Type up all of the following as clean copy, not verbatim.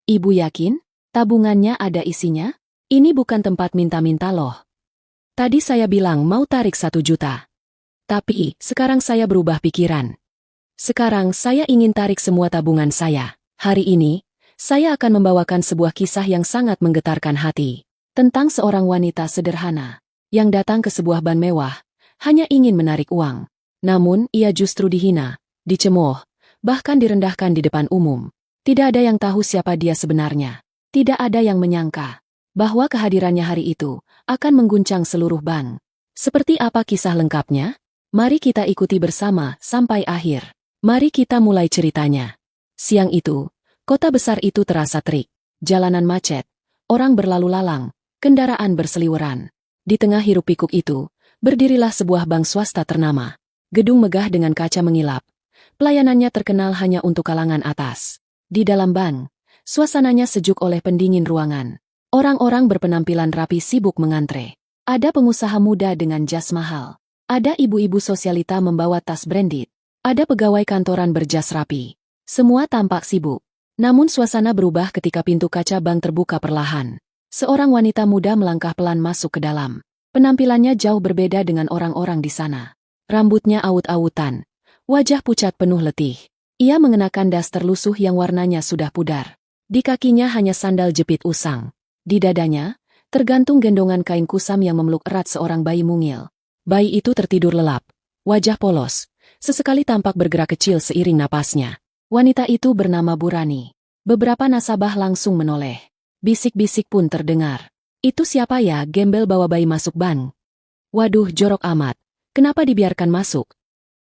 Ibu yakin? Tabungannya ada isinya? Ini bukan tempat minta-minta loh. Tadi saya bilang mau tarik 1 juta. Tapi, sekarang saya berubah pikiran. Sekarang saya ingin tarik semua tabungan saya. Hari ini, saya akan membawakan sebuah kisah yang sangat menggetarkan hati. Tentang seorang wanita sederhana yang datang ke sebuah bank mewah, hanya ingin menarik uang. Namun, ia justru dihina, dicemooh, bahkan direndahkan di depan umum. Tidak ada yang tahu siapa dia sebenarnya. Tidak ada yang menyangka bahwa kehadirannya hari itu akan mengguncang seluruh bank. Seperti apa kisah lengkapnya? Mari kita ikuti bersama sampai akhir. Mari kita mulai ceritanya. Siang itu, kota besar itu terasa terik. Jalanan macet, orang berlalu lalang, kendaraan berseliweran. Di tengah hiruk-pikuk itu, berdirilah sebuah bank swasta ternama. Gedung megah dengan kaca mengilap. Pelayanannya terkenal hanya untuk kalangan atas. Di dalam bank, suasananya sejuk oleh pendingin ruangan. Orang-orang berpenampilan rapi sibuk mengantre. Ada pengusaha muda dengan jas mahal. Ada ibu-ibu sosialita membawa tas branded. Ada pegawai kantoran berjas rapi. Semua tampak sibuk. Namun suasana berubah ketika pintu kaca bank terbuka perlahan. Seorang wanita muda melangkah pelan masuk ke dalam. Penampilannya jauh berbeda dengan orang-orang di sana. Rambutnya awut-awutan. Wajah pucat penuh letih. Ia mengenakan daster lusuh yang warnanya sudah pudar. Di kakinya hanya sandal jepit usang. Di dadanya, tergantung gendongan kain kusam yang memeluk erat seorang bayi mungil. Bayi itu tertidur lelap. Wajah polos. Sesekali tampak bergerak kecil seiring napasnya. Wanita itu bernama Burani. Beberapa nasabah langsung menoleh. Bisik-bisik pun terdengar. Itu siapa ya, gembel bawa bayi masuk bank? Waduh, jorok amat. Kenapa dibiarkan masuk?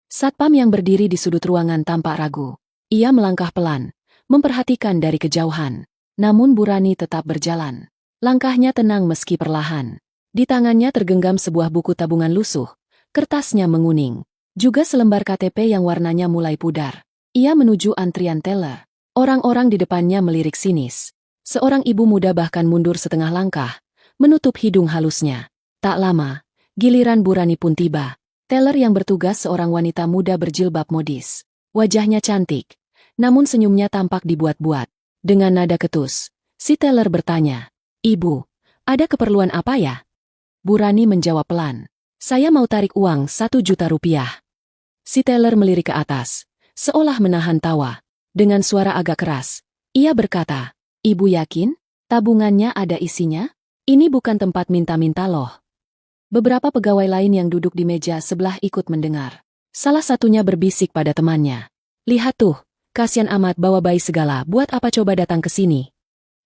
Satpam yang berdiri di sudut ruangan tampak ragu. Ia melangkah pelan, memperhatikan dari kejauhan. Namun Burani tetap berjalan. Langkahnya tenang meski perlahan. Di tangannya tergenggam sebuah buku tabungan lusuh. Kertasnya menguning. Juga selembar KTP yang warnanya mulai pudar. Ia menuju antrian teller. Orang-orang di depannya melirik sinis. Seorang ibu muda bahkan mundur setengah langkah, menutup hidung halusnya. Tak lama, giliran Burani pun tiba. Teller yang bertugas seorang wanita muda berjilbab modis. Wajahnya cantik, namun senyumnya tampak dibuat-buat. Dengan nada ketus, si teller bertanya, "Ibu, ada keperluan apa ya?" Burani menjawab pelan, "Saya mau tarik uang 1 juta rupiah." Si teller melirik ke atas, seolah menahan tawa. Dengan suara agak keras, ia berkata, "Ibu yakin? Tabungannya ada isinya? Ini bukan tempat minta-minta loh." Beberapa pegawai lain yang duduk di meja sebelah ikut mendengar. Salah satunya berbisik pada temannya, "Lihat tuh, kasihan amat bawa bayi segala, buat apa coba datang ke sini?"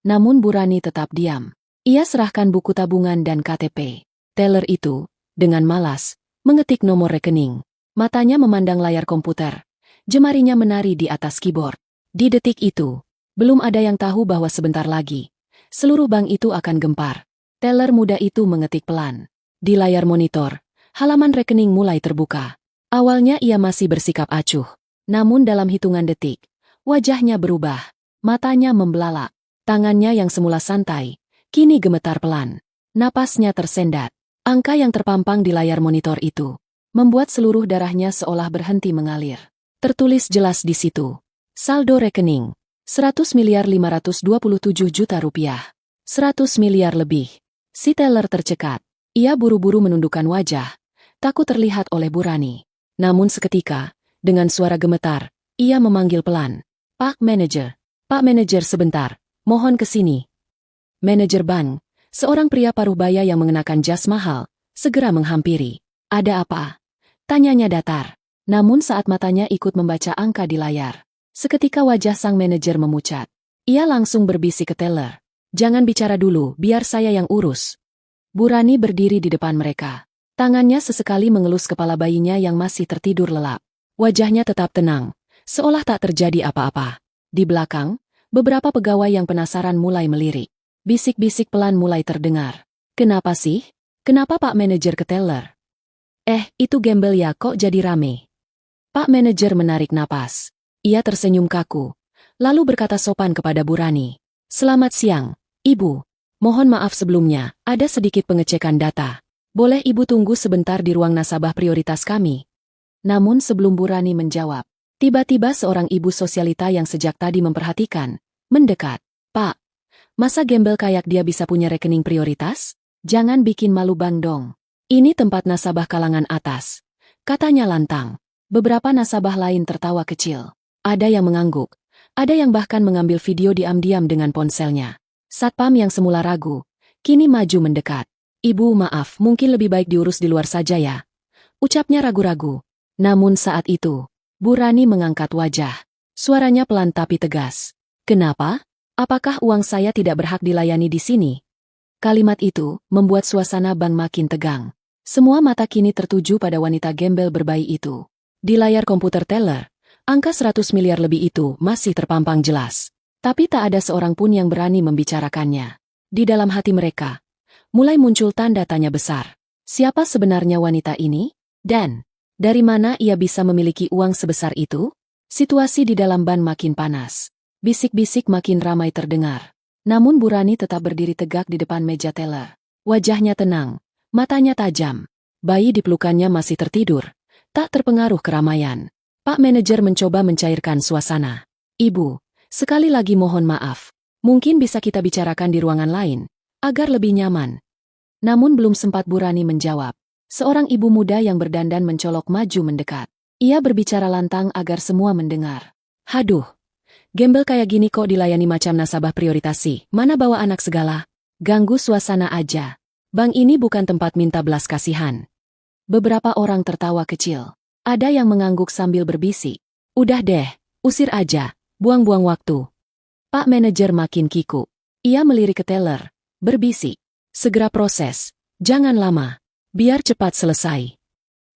Namun Burani tetap diam. Ia serahkan buku tabungan dan KTP. Teller itu, dengan malas, mengetik nomor rekening. Matanya memandang layar komputer. Jemarinya menari di atas keyboard. Di detik itu, belum ada yang tahu bahwa sebentar lagi, seluruh bank itu akan gempar. Teller muda itu mengetik pelan. Di layar monitor, halaman rekening mulai terbuka. Awalnya ia masih bersikap acuh. Namun dalam hitungan detik, wajahnya berubah. Matanya membelalak. Tangannya yang semula santai, kini gemetar pelan. Napasnya tersendat. Angka yang terpampang di layar monitor itu membuat seluruh darahnya seolah berhenti mengalir. Tertulis jelas di situ. Saldo rekening, 100.527 juta rupiah. 100 miliar lebih. Si teller tercekat. Ia buru-buru menundukkan wajah, takut terlihat oleh Burani. Namun seketika, dengan suara gemetar, ia memanggil pelan, "Pak Manajer, Pak Manajer sebentar, mohon ke sini." Manajer bank, seorang pria paruh baya yang mengenakan jas mahal, segera menghampiri. "Ada apa?" Tanyanya datar. Namun saat matanya ikut membaca angka di layar, seketika wajah sang manajer memucat. Ia langsung berbisik ke teller, "Jangan bicara dulu, biar saya yang urus." Burani berdiri di depan mereka. Tangannya sesekali mengelus kepala bayinya yang masih tertidur lelap. Wajahnya tetap tenang, seolah tak terjadi apa-apa. Di belakang, beberapa pegawai yang penasaran mulai melirik. Bisik-bisik pelan mulai terdengar. "Kenapa sih? Kenapa Pak Manajer ke teller?" Itu gembel ya, kok jadi rame?" Pak Manajer menarik napas. Ia tersenyum kaku, lalu berkata sopan kepada Burani, "Selamat siang, Ibu. Mohon maaf sebelumnya, ada sedikit pengecekan data. Boleh Ibu tunggu sebentar di ruang nasabah prioritas kami?" Namun sebelum Burani menjawab, tiba-tiba seorang ibu sosialita yang sejak tadi memperhatikan, mendekat. "Pak, Masa gembel kayak dia bisa punya rekening prioritas? Jangan bikin malu Bang dong. Ini tempat nasabah kalangan atas, katanya lantang. Beberapa nasabah lain tertawa kecil. Ada yang mengangguk. Ada yang bahkan mengambil video diam-diam dengan ponselnya. Satpam yang semula ragu, kini maju mendekat. Ibu maaf, mungkin lebih baik diurus di luar saja ya. Ucapnya ragu-ragu. Namun saat itu, Bu Rani mengangkat wajah. Suaranya pelan tapi tegas. Kenapa? Apakah uang saya tidak berhak dilayani di sini? Kalimat itu membuat suasana bank makin tegang. Semua mata kini tertuju pada wanita gembel berbayi itu. Di layar komputer teller, angka 100 miliar lebih itu masih terpampang jelas. Tapi tak ada seorang pun yang berani membicarakannya. Di dalam hati mereka, mulai muncul tanda tanya besar. Siapa sebenarnya wanita ini? Dan dari mana ia bisa memiliki uang sebesar itu? Situasi di dalam ban makin panas. Bisik-bisik makin ramai terdengar. Namun Bu Rani tetap berdiri tegak di depan meja teller. Wajahnya tenang, matanya tajam. Bayi di pelukannya masih tertidur, tak terpengaruh keramaian. Pak manajer mencoba mencairkan suasana. Ibu, sekali lagi mohon maaf. Mungkin bisa kita bicarakan di ruangan lain, agar lebih nyaman. Namun belum sempat Bu Rani menjawab. Seorang ibu muda yang berdandan mencolok maju mendekat. Ia berbicara lantang agar semua mendengar. Haduh, gembel kayak gini kok dilayani macam nasabah prioritasi, mana bawa anak segala? Ganggu suasana aja. Bank ini bukan tempat minta belas kasihan. Beberapa orang tertawa kecil. Ada yang mengangguk sambil berbisik. Udah deh, usir aja, buang-buang waktu. Pak manajer makin kikuk. Ia melirik ke teller, berbisik. Segera proses, jangan lama, biar cepat selesai.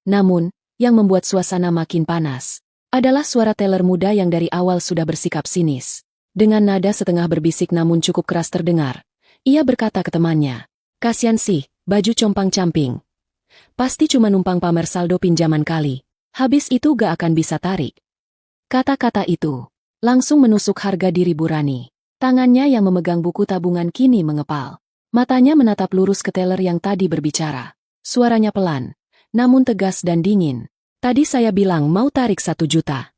Namun, yang membuat suasana makin panas adalah suara teller muda yang dari awal sudah bersikap sinis. Dengan nada setengah berbisik namun cukup keras terdengar, ia berkata ke temannya, "Kasian sih, baju compang-camping. Pasti cuma numpang pamer saldo pinjaman kali. Habis itu gak akan bisa tarik." Kata-kata itu langsung menusuk harga diri Bu Rani. Tangannya yang memegang buku tabungan kini mengepal. Matanya menatap lurus ke teller yang tadi berbicara. Suaranya pelan, namun tegas dan dingin. Tadi saya bilang mau tarik 1 juta.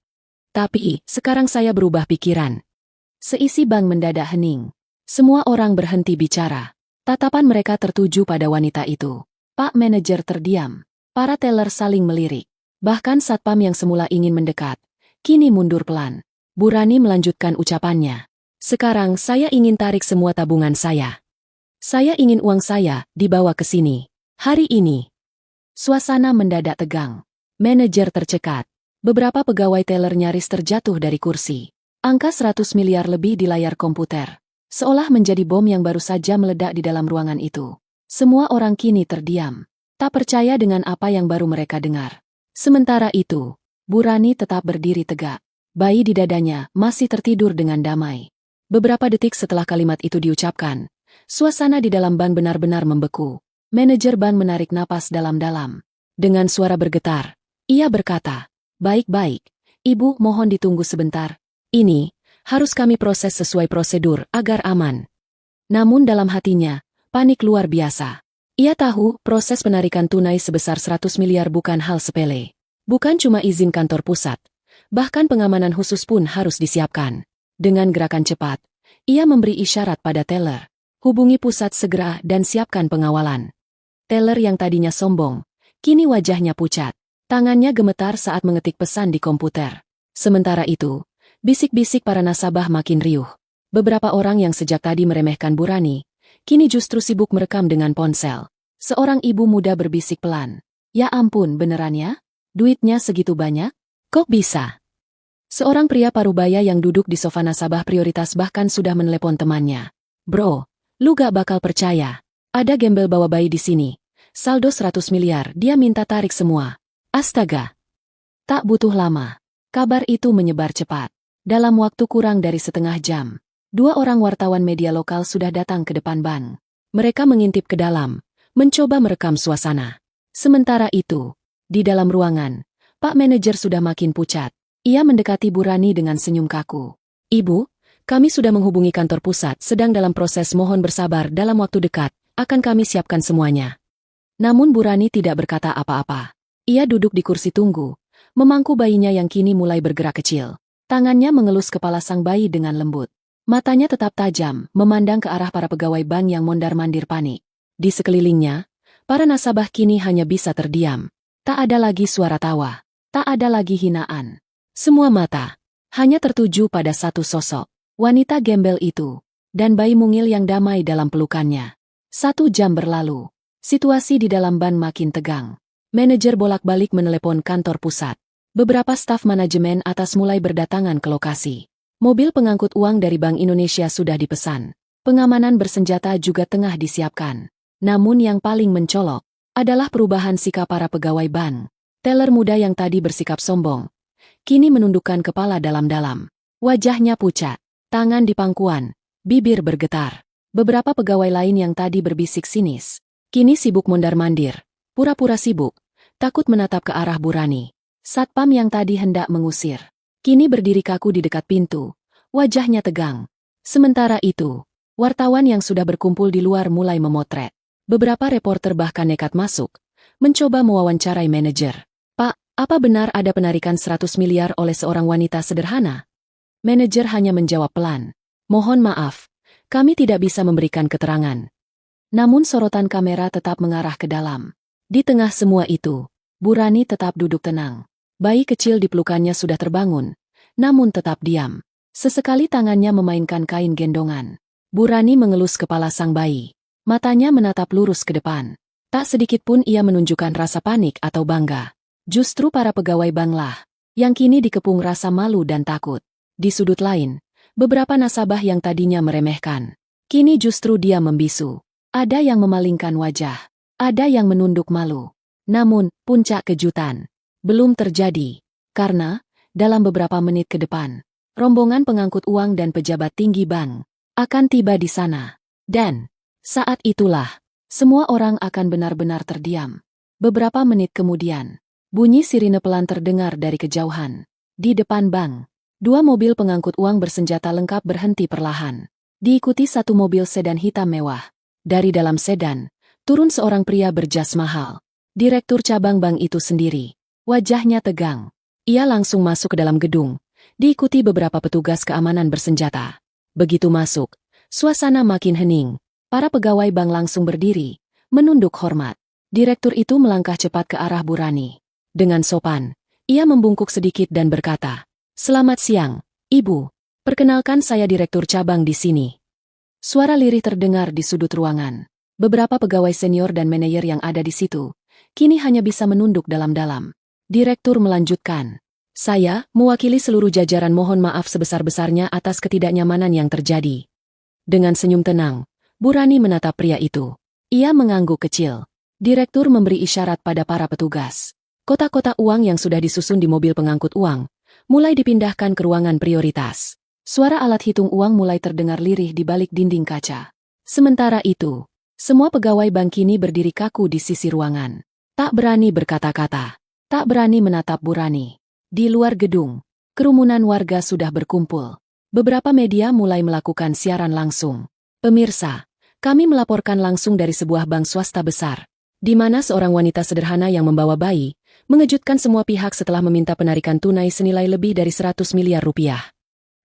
Tapi, sekarang saya berubah pikiran. Seisi bank mendadak hening. Semua orang berhenti bicara. Tatapan mereka tertuju pada wanita itu. Pak manajer terdiam. Para teller saling melirik. Bahkan satpam yang semula ingin mendekat, kini mundur pelan. Bu Rani melanjutkan ucapannya. Sekarang saya ingin tarik semua tabungan saya. Saya ingin uang saya dibawa ke sini. Hari ini. Suasana mendadak tegang. Manajer tercekat. Beberapa pegawai teller nyaris terjatuh dari kursi. Angka 100 miliar lebih di layar komputer. Seolah menjadi bom yang baru saja meledak di dalam ruangan itu. Semua orang kini terdiam. Tak percaya dengan apa yang baru mereka dengar. Sementara itu, Bu Rani tetap berdiri tegak. Bayi di dadanya masih tertidur dengan damai. Beberapa detik setelah kalimat itu diucapkan, suasana di dalam bank benar-benar membeku. Manajer bank menarik napas dalam-dalam. Dengan suara bergetar, ia berkata, "Baik-baik, Ibu mohon ditunggu sebentar. Ini harus kami proses sesuai prosedur agar aman." Namun dalam hatinya, panik luar biasa. Ia tahu proses penarikan tunai sebesar 100 miliar bukan hal sepele. Bukan cuma izin kantor pusat, bahkan pengamanan khusus pun harus disiapkan. Dengan gerakan cepat, ia memberi isyarat pada teller. Hubungi pusat segera dan siapkan pengawalan. Teller yang tadinya sombong, kini wajahnya pucat. Tangannya gemetar saat mengetik pesan di komputer. Sementara itu, bisik-bisik para nasabah makin riuh. Beberapa orang yang sejak tadi meremehkan Bu Rani, kini justru sibuk merekam dengan ponsel. Seorang ibu muda berbisik pelan. "Ya ampun, beneran ya? Duitnya segitu banyak? Kok bisa?" Seorang pria parubaya yang duduk di sofa nasabah prioritas bahkan sudah menelepon temannya. "Bro, lu gak bakal percaya. Ada gembel bawa bayi di sini. Saldo 100 miliar, dia minta tarik semua." Astaga! Tak butuh lama. Kabar itu menyebar cepat. Dalam waktu kurang dari setengah jam, 2 orang wartawan media lokal sudah datang ke depan bank. Mereka mengintip ke dalam, mencoba merekam suasana. Sementara itu, di dalam ruangan, Pak manajer sudah makin pucat. Ia mendekati Bu Rani dengan senyum kaku. "Ibu, kami sudah menghubungi kantor pusat, sedang dalam proses, mohon bersabar, dalam waktu dekat akan kami siapkan semuanya." Namun Bu Rani tidak berkata apa-apa. Ia duduk di kursi tunggu, memangku bayinya yang kini mulai bergerak kecil. Tangannya mengelus kepala sang bayi dengan lembut. Matanya tetap tajam, memandang ke arah para pegawai bank yang mondar-mandir panik. Di sekelilingnya, para nasabah kini hanya bisa terdiam. Tak ada lagi suara tawa. Tak ada lagi hinaan. Semua mata hanya tertuju pada satu sosok. Wanita gembel itu. Dan bayi mungil yang damai dalam pelukannya. 1 jam berlalu. Situasi di dalam bank makin tegang. Manajer bolak-balik menelepon kantor pusat. Beberapa staf manajemen atas mulai berdatangan ke lokasi. Mobil pengangkut uang dari Bank Indonesia sudah dipesan. Pengamanan bersenjata juga tengah disiapkan. Namun yang paling mencolok adalah perubahan sikap para pegawai bank. Teller muda yang tadi bersikap sombong, kini menundukkan kepala dalam-dalam. Wajahnya pucat, tangan di pangkuan, bibir bergetar. Beberapa pegawai lain yang tadi berbisik sinis, kini sibuk mondar-mandir, pura-pura sibuk, takut menatap ke arah Bu Rani. Satpam yang tadi hendak mengusir, kini berdiri kaku di dekat pintu, wajahnya tegang. Sementara itu, wartawan yang sudah berkumpul di luar mulai memotret. Beberapa reporter bahkan nekat masuk, mencoba mewawancarai manajer. Pak, apa benar ada penarikan 100 miliar oleh seorang wanita sederhana? Manajer hanya menjawab pelan. Mohon maaf, kami tidak bisa memberikan keterangan. Namun sorotan kamera tetap mengarah ke dalam. Di tengah semua itu, Bu Rani tetap duduk tenang. Bayi kecil di pelukannya sudah terbangun, namun tetap diam. Sesekali tangannya memainkan kain gendongan. Bu Rani mengelus kepala sang bayi. Matanya menatap lurus ke depan. Tak sedikit pun ia menunjukkan rasa panik atau bangga. Justru para pegawai bank lah, yang kini dikepung rasa malu dan takut. Di sudut lain, beberapa nasabah yang tadinya meremehkan, kini justru dia membisu. Ada yang memalingkan wajah, ada yang menunduk malu. Namun, puncak kejutan belum terjadi, karena dalam beberapa menit ke depan, rombongan pengangkut uang dan pejabat tinggi bank akan tiba di sana. Dan saat itulah, semua orang akan benar-benar terdiam. Beberapa menit kemudian, bunyi sirine pelan terdengar dari kejauhan. Di depan bank, 2 mobil pengangkut uang bersenjata lengkap berhenti perlahan. Diikuti 1 mobil sedan hitam mewah. Dari dalam sedan, turun seorang pria berjas mahal. Direktur cabang bank itu sendiri. Wajahnya tegang. Ia langsung masuk ke dalam gedung, diikuti beberapa petugas keamanan bersenjata. Begitu masuk, suasana makin hening. Para pegawai bank langsung berdiri, menunduk hormat. Direktur itu melangkah cepat ke arah Bu Rani. Dengan sopan, ia membungkuk sedikit dan berkata, "Selamat siang, Ibu. Perkenalkan saya direktur cabang di sini." Suara lirih terdengar di sudut ruangan. Beberapa pegawai senior dan manajer yang ada di situ, kini hanya bisa menunduk dalam-dalam. Direktur melanjutkan, "Saya, mewakili seluruh jajaran mohon maaf sebesar-besarnya atas ketidaknyamanan yang terjadi." Dengan senyum tenang, Bu Rani menatap pria itu. Ia mengangguk kecil. Direktur memberi isyarat pada para petugas. Kotak-kotak uang yang sudah disusun di mobil pengangkut uang mulai dipindahkan ke ruangan prioritas. Suara alat hitung uang mulai terdengar lirih di balik dinding kaca. Sementara itu, semua pegawai bank kini berdiri kaku di sisi ruangan. Tak berani berkata-kata, tak berani menatap Bu Rani. Di luar gedung, kerumunan warga sudah berkumpul. Beberapa media mulai melakukan siaran langsung. "Pemirsa, kami melaporkan langsung dari sebuah bank swasta besar, di mana seorang wanita sederhana yang membawa bayi, mengejutkan semua pihak setelah meminta penarikan tunai senilai lebih dari 100 miliar rupiah.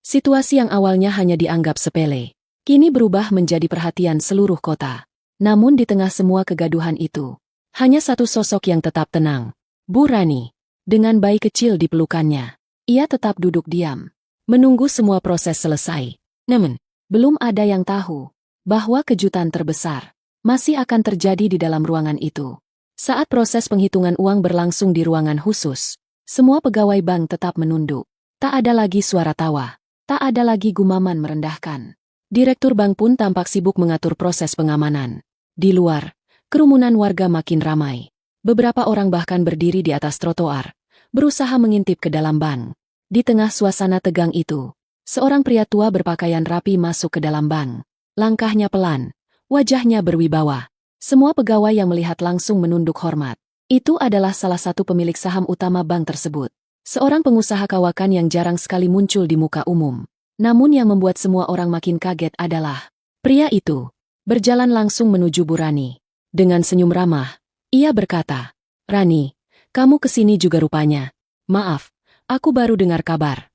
Situasi yang awalnya hanya dianggap sepele, kini berubah menjadi perhatian seluruh kota. Namun di tengah semua kegaduhan itu, hanya satu sosok yang tetap tenang, Bu Rani. Dengan bayi kecil di pelukannya, ia tetap duduk diam, menunggu semua proses selesai. Namun, belum ada yang tahu bahwa kejutan terbesar masih akan terjadi di dalam ruangan itu. Saat proses penghitungan uang berlangsung di ruangan khusus, semua pegawai bank tetap menunduk. Tak ada lagi suara tawa, tak ada lagi gumaman merendahkan. Direktur bank pun tampak sibuk mengatur proses pengamanan. Di luar, kerumunan warga makin ramai. Beberapa orang bahkan berdiri di atas trotoar, berusaha mengintip ke dalam bank. Di tengah suasana tegang itu, seorang pria tua berpakaian rapi masuk ke dalam bank. Langkahnya pelan, wajahnya berwibawa. Semua pegawai yang melihat langsung menunduk hormat. Itu adalah salah satu pemilik saham utama bank tersebut. Seorang pengusaha kawakan yang jarang sekali muncul di muka umum. Namun yang membuat semua orang makin kaget adalah pria itu berjalan langsung menuju Bu Rani. Dengan senyum ramah, ia berkata, "Rani, kamu kesini juga rupanya. Maaf, aku baru dengar kabar."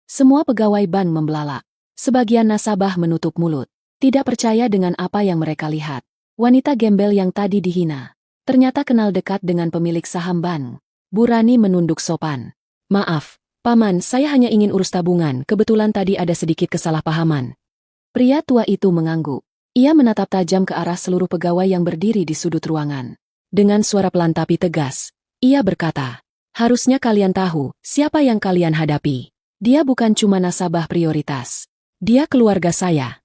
Semua pegawai bank membelalak. Sebagian nasabah menutup mulut, tidak percaya dengan apa yang mereka lihat. Wanita gembel yang tadi dihina, ternyata kenal dekat dengan pemilik saham bank. Bu Rani menunduk sopan. Maaf, Paman, saya hanya ingin urus tabungan, kebetulan tadi ada sedikit kesalahpahaman. Pria tua itu mengangguk. Ia menatap tajam ke arah seluruh pegawai yang berdiri di sudut ruangan. Dengan suara pelan tapi tegas, ia berkata, harusnya kalian tahu siapa yang kalian hadapi. Dia bukan cuma nasabah prioritas. Dia keluarga saya.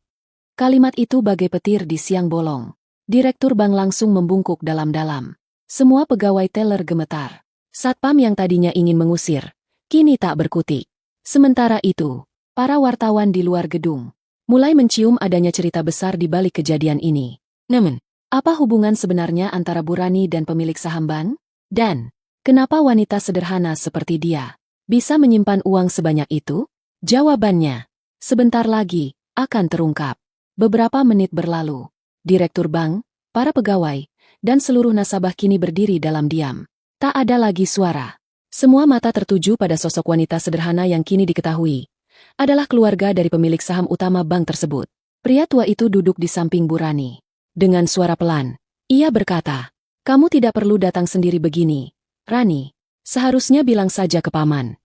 Kalimat itu bagai petir di siang bolong. Direktur bank langsung membungkuk dalam-dalam. Semua pegawai teller gemetar. Satpam yang tadinya ingin mengusir, kini tak berkutik. Sementara itu, para wartawan di luar gedung mulai mencium adanya cerita besar di balik kejadian ini. Namun, apa hubungan sebenarnya antara Bu Rani dan pemilik saham bank? Dan, kenapa wanita sederhana seperti dia bisa menyimpan uang sebanyak itu? Jawabannya sebentar lagi akan terungkap. Beberapa menit berlalu. Direktur bank, para pegawai, dan seluruh nasabah kini berdiri dalam diam. Tak ada lagi suara. Semua mata tertuju pada sosok wanita sederhana yang kini diketahui adalah keluarga dari pemilik saham utama bank tersebut. Pria tua itu duduk di samping Bu Rani. Dengan suara pelan, ia berkata, kamu tidak perlu datang sendiri begini, Rani. Seharusnya bilang saja ke Paman.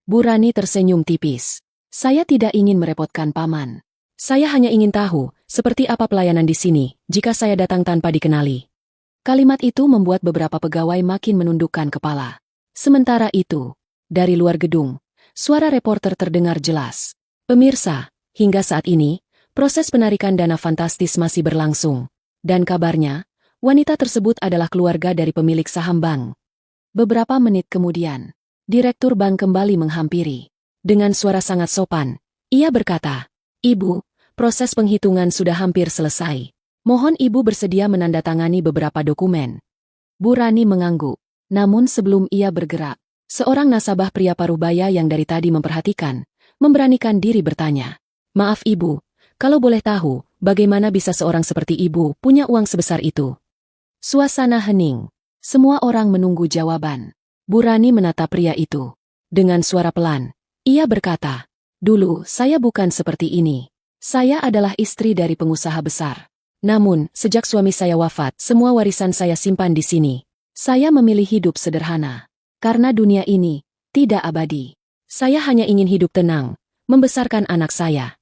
Bu Rani tersenyum tipis. Saya tidak ingin merepotkan Paman. Saya hanya ingin tahu, seperti apa pelayanan di sini, jika saya datang tanpa dikenali. Kalimat itu membuat beberapa pegawai makin menundukkan kepala. Sementara itu, dari luar gedung, suara reporter terdengar jelas. Pemirsa, hingga saat ini, proses penarikan dana fantastis masih berlangsung. Dan kabarnya, wanita tersebut adalah keluarga dari pemilik saham bank. Beberapa menit kemudian, direktur bank kembali menghampiri. Dengan suara sangat sopan, ia berkata, Ibu, proses penghitungan sudah hampir selesai. Mohon Ibu bersedia menandatangani beberapa dokumen. Bu Rani mengangguk. Namun sebelum ia bergerak, seorang nasabah pria parubaya yang dari tadi memperhatikan, memberanikan diri bertanya. Maaf Ibu, kalau boleh tahu, bagaimana bisa seorang seperti Ibu punya uang sebesar itu? Suasana hening. Semua orang menunggu jawaban. Bu Rani menatap pria itu. Dengan suara pelan, ia berkata, dulu saya bukan seperti ini. Saya adalah istri dari pengusaha besar. Namun, sejak suami saya wafat, semua warisan saya simpan di sini. Saya memilih hidup sederhana. Karena dunia ini tidak abadi. Saya hanya ingin hidup tenang, membesarkan anak saya.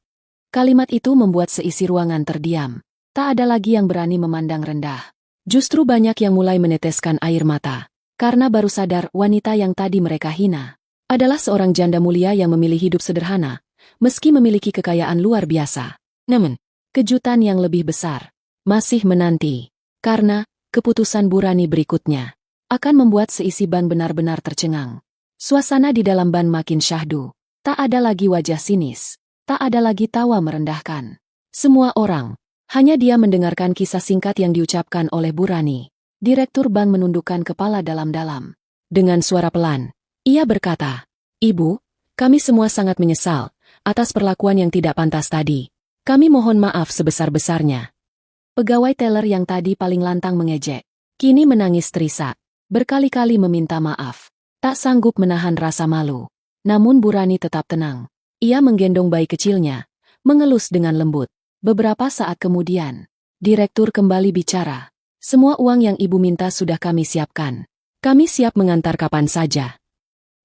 Kalimat itu membuat seisi ruangan terdiam. Tak ada lagi yang berani memandang rendah. Justru banyak yang mulai meneteskan air mata. Karena baru sadar wanita yang tadi mereka hina adalah seorang janda mulia yang memilih hidup sederhana, meski memiliki kekayaan luar biasa. Namun, kejutan yang lebih besar masih menanti, karena keputusan Bu Rani berikutnya akan membuat seisi ban benar-benar tercengang. Suasana di dalam ban makin syahdu. Tak ada lagi wajah sinis, tak ada lagi tawa merendahkan. Semua orang hanya diam mendengarkan kisah singkat yang diucapkan oleh Bu Rani. Direktur bank menundukkan kepala dalam-dalam. Dengan suara pelan, ia berkata, Ibu, kami semua sangat menyesal atas perlakuan yang tidak pantas tadi. Kami mohon maaf sebesar-besarnya. Pegawai teller yang tadi paling lantang mengejek, kini menangis terisak, berkali-kali meminta maaf. Tak sanggup menahan rasa malu. Namun Bu Rani tetap tenang. Ia menggendong bayi kecilnya, mengelus dengan lembut. Beberapa saat kemudian, direktur kembali bicara. Semua uang yang Ibu minta sudah kami siapkan. Kami siap mengantar kapan saja.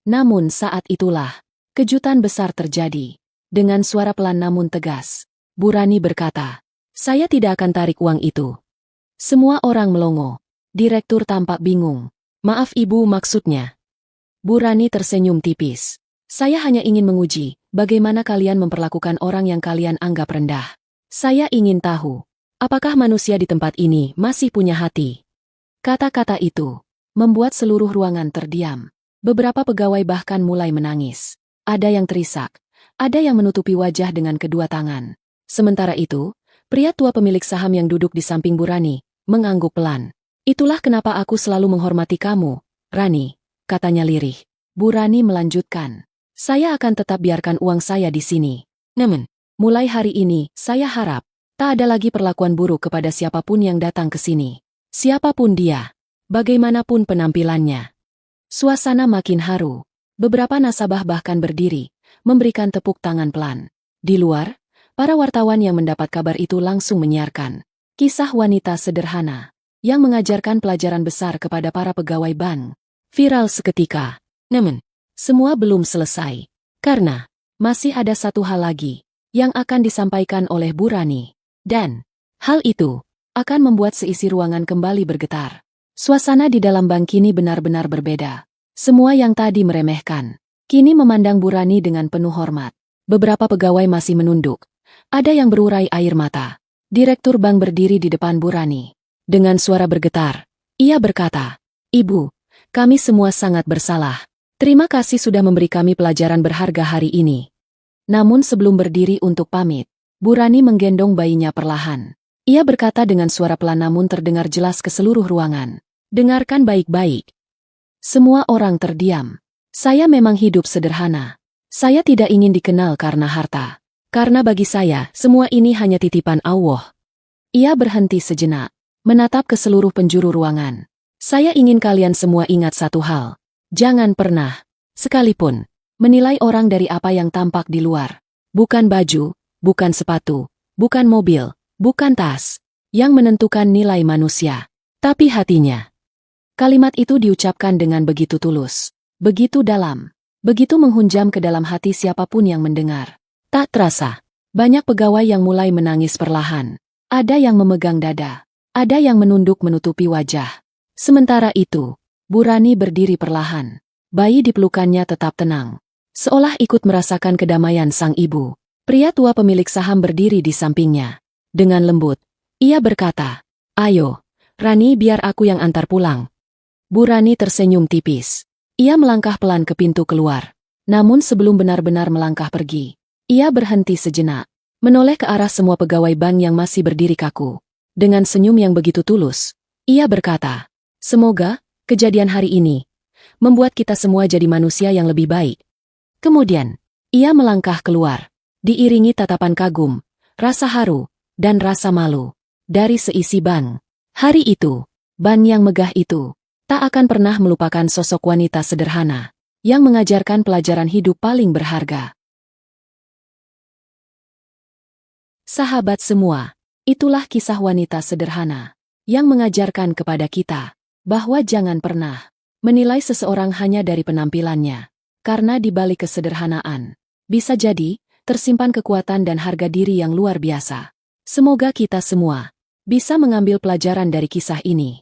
Namun saat itulah, kejutan besar terjadi. Dengan suara pelan namun tegas, Bu Rani berkata, saya tidak akan tarik uang itu. Semua orang melongo. Direktur tampak bingung. Maaf Ibu, maksudnya. Bu Rani tersenyum tipis. Saya hanya ingin menguji, bagaimana kalian memperlakukan orang yang kalian anggap rendah. Saya ingin tahu, apakah manusia di tempat ini masih punya hati? Kata-kata itu membuat seluruh ruangan terdiam. Beberapa pegawai bahkan mulai menangis. Ada yang terisak, ada yang menutupi wajah dengan kedua tangan. Sementara itu, pria tua pemilik saham yang duduk di samping Bu Rani mengangguk pelan. Itulah kenapa aku selalu menghormati kamu, Rani, katanya lirih. Bu Rani melanjutkan, saya akan tetap biarkan uang saya di sini. Namun, mulai hari ini, saya harap tak ada lagi perlakuan buruk kepada siapapun yang datang ke sini. Siapapun dia, bagaimanapun penampilannya. Suasana makin haru. Beberapa nasabah bahkan berdiri, memberikan tepuk tangan pelan. Di luar, para wartawan yang mendapat kabar itu langsung menyiarkan kisah wanita sederhana yang mengajarkan pelajaran besar kepada para pegawai bank. Viral seketika. Namun, semua belum selesai. Karena masih ada satu hal lagi yang akan disampaikan oleh Bu Rani. Dan hal itu akan membuat seisi ruangan kembali bergetar. Suasana di dalam bank kini benar-benar berbeda. Semua yang tadi meremehkan kini memandang Bu Rani dengan penuh hormat. Beberapa pegawai masih menunduk. Ada yang berurai air mata. Direktur bank berdiri di depan Bu Rani. Dengan suara bergetar, ia berkata, "Ibu, kami semua sangat bersalah. Terima kasih sudah memberi kami pelajaran berharga hari ini." Namun sebelum berdiri untuk pamit, Bu Rani menggendong bayinya perlahan. Ia berkata dengan suara pelan namun terdengar jelas ke seluruh ruangan. "Dengarkan baik-baik." Semua orang terdiam. Saya memang hidup sederhana. Saya tidak ingin dikenal karena harta. Karena bagi saya, semua ini hanya titipan Allah. Ia berhenti sejenak, menatap ke seluruh penjuru ruangan. Saya ingin kalian semua ingat satu hal. Jangan pernah, sekalipun, menilai orang dari apa yang tampak di luar. Bukan baju, bukan sepatu, bukan mobil, bukan tas, yang menentukan nilai manusia, tapi hatinya. Kalimat itu diucapkan dengan begitu tulus, begitu dalam, begitu menghunjam ke dalam hati siapapun yang mendengar. Tak terasa, banyak pegawai yang mulai menangis perlahan. Ada yang memegang dada, ada yang menunduk menutupi wajah. Sementara itu, Bu Rani berdiri perlahan. Bayi di pelukannya tetap tenang, seolah ikut merasakan kedamaian sang ibu. Pria tua pemilik saham berdiri di sampingnya. Dengan lembut, ia berkata, "Ayo, Rani, biar aku yang antar pulang." Bu Rani tersenyum tipis. Ia melangkah pelan ke pintu keluar. Namun sebelum benar-benar melangkah pergi, ia berhenti sejenak, menoleh ke arah semua pegawai bank yang masih berdiri kaku. Dengan senyum yang begitu tulus, ia berkata, "Semoga kejadian hari ini membuat kita semua jadi manusia yang lebih baik." Kemudian, ia melangkah keluar, diiringi tatapan kagum, rasa haru, dan rasa malu dari seisi bank. Hari itu, bank yang megah itu tak akan pernah melupakan sosok wanita sederhana yang mengajarkan pelajaran hidup paling berharga. Sahabat semua, itulah kisah wanita sederhana yang mengajarkan kepada kita bahwa jangan pernah menilai seseorang hanya dari penampilannya, karena di balik kesederhanaan bisa jadi tersimpan kekuatan dan harga diri yang luar biasa. Semoga kita semua bisa mengambil pelajaran dari kisah ini.